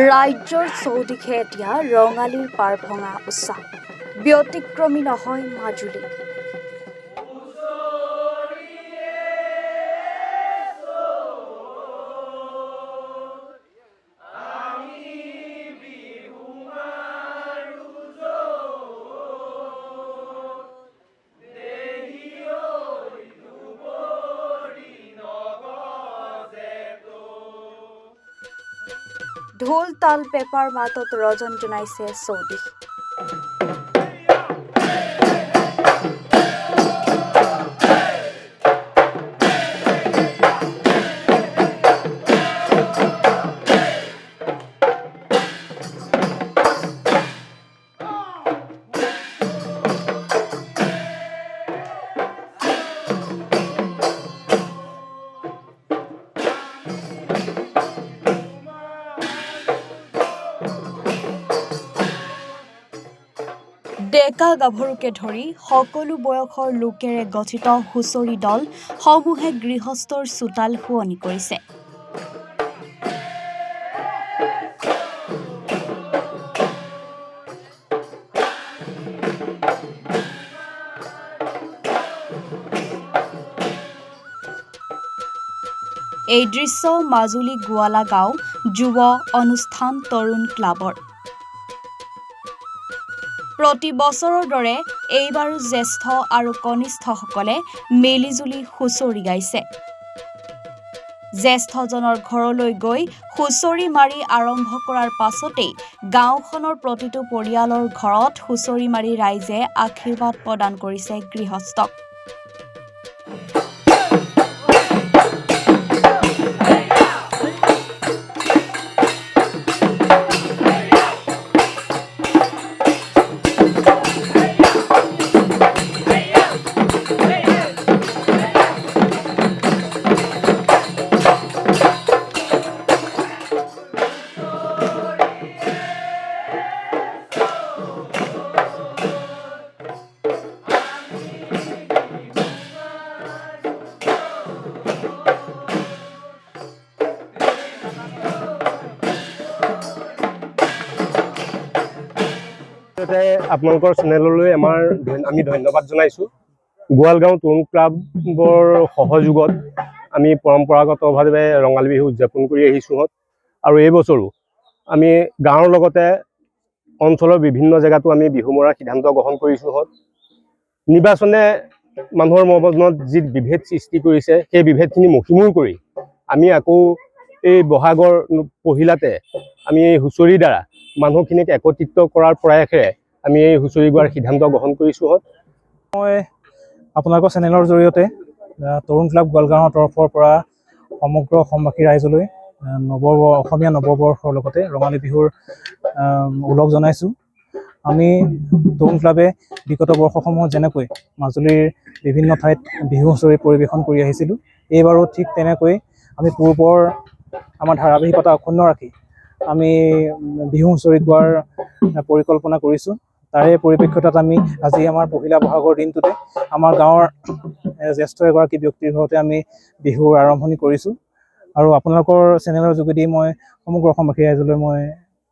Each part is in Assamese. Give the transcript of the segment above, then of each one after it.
ৰাজ্যৰ চৌদিশে এতিয়া ৰঙালীৰ পাৰ ভঙা উৎসাহ ব্যতিক্ৰমী নহয় মাজুলী। ঢোল তাল পেঁপাৰ মাতত ৰজন জনাইছে চৌদিশ। ডেকা গাভৰুকে ধৰি সকলো বয়সৰ লোকেৰে গঠিত হুঁচৰি দল সমূহে গৃহস্থৰ চোতাল শুৱনি কৰিছে। এই দৃশ্য মাজুলী গোৱালা গাঁও যুৱ অনুষ্ঠান তৰুণ ক্লাবৰ। প্ৰতি বছৰৰ দৰে এইবাৰো জ্যেষ্ঠ আৰু কনিষ্ঠসকলে মিলিজুলি হুঁচৰি গাইছে। জ্যেষ্ঠজনৰ ঘৰলৈ গৈ হুঁচৰি মাৰি আৰম্ভ কৰাৰ পাছতেই গাঁওখনৰ প্ৰতিটো পৰিয়ালৰ ঘৰত হুঁচৰি মাৰি ৰাইজে আশীৰ্বাদ প্ৰদান কৰিছে গৃহস্থক। আপোনালোকৰ চেনেললৈ আমি ধন্যবাদ জনাইছোঁ। গোৱালগাঁও তৰুণ ক্লাবৰ সহযোগত আমি পৰম্পৰাগতভাৱে ৰঙালী বিহু উদযাপন কৰি আহিছোঁ। আৰু এই বছৰো আমি গাঁৱৰ লগতে অঞ্চলৰ বিভিন্ন জেগাতো আমি বিহু মৰাৰ সিদ্ধান্ত গ্ৰহণ কৰিছোঁ। নিৰ্বাচনে মানুহৰ মনত যি বিভেদ সৃষ্টি কৰিছে সেই বিভেদখিনি মষিমূৰ কৰি আমি আকৌ এই বহাগৰ পহিলাতে আমি এই হুঁচৰিৰ দ্বাৰা মানুহখিনিক একত্ৰিত কৰাৰ প্ৰয়াসেৰে আমি এই হুঁচৰি গোৱাৰ সিদ্ধান্ত গ্ৰহণ কৰিছোঁ। মই আপোনালোকৰ চেনেলৰ জৰিয়তে তৰুণ ক্লাব গোৱালগাঁৱৰ তৰফৰ পৰা সমগ্ৰ অসমবাসী ৰাইজলৈ অসমীয়া নৱবৰ্ষৰ লগতে ৰঙালী বিহুৰ ওলগ জনাইছোঁ। আমি তৰুণ ক্লাবে বিগত বৰ্ষসমূহত যেনেকৈ মাজুলীৰ বিভিন্ন ঠাইত বিহু হুঁচৰি পৰিৱেশন কৰি আহিছিলোঁ, এইবাৰো ঠিক তেনেকৈ আমি পূৰ্বৰ আমাৰ ধাৰাবাহিকতা অক্ষুণ্ণ ৰাখি আমি বিহু হুঁচৰি গোৱাৰ পৰিকল্পনা কৰিছোঁ। তাৰে পৰিপ্ৰেক্ষিতত আমি আজি আমাৰ পহিলা বহাগৰ দিনটোতে আমাৰ গাঁৱৰ জ্যেষ্ঠ এগৰাকী ব্যক্তিৰ ঘৰতে আমি বিহুৰ আৰম্ভণি কৰিছোঁ। আৰু আপোনালোকৰ চেনেলৰ যোগেদি মই সমগ্ৰ অসমবাসী ৰাইজলৈ মই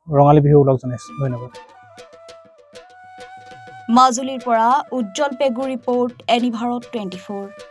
ৰঙালী বিহু ওলগ জনাইছোঁ। ধন্যবাদ। মাজুলীৰ পৰা উজ্জ্বল পেগু ৰিপৰ্ট, এনি ভাৰত 24।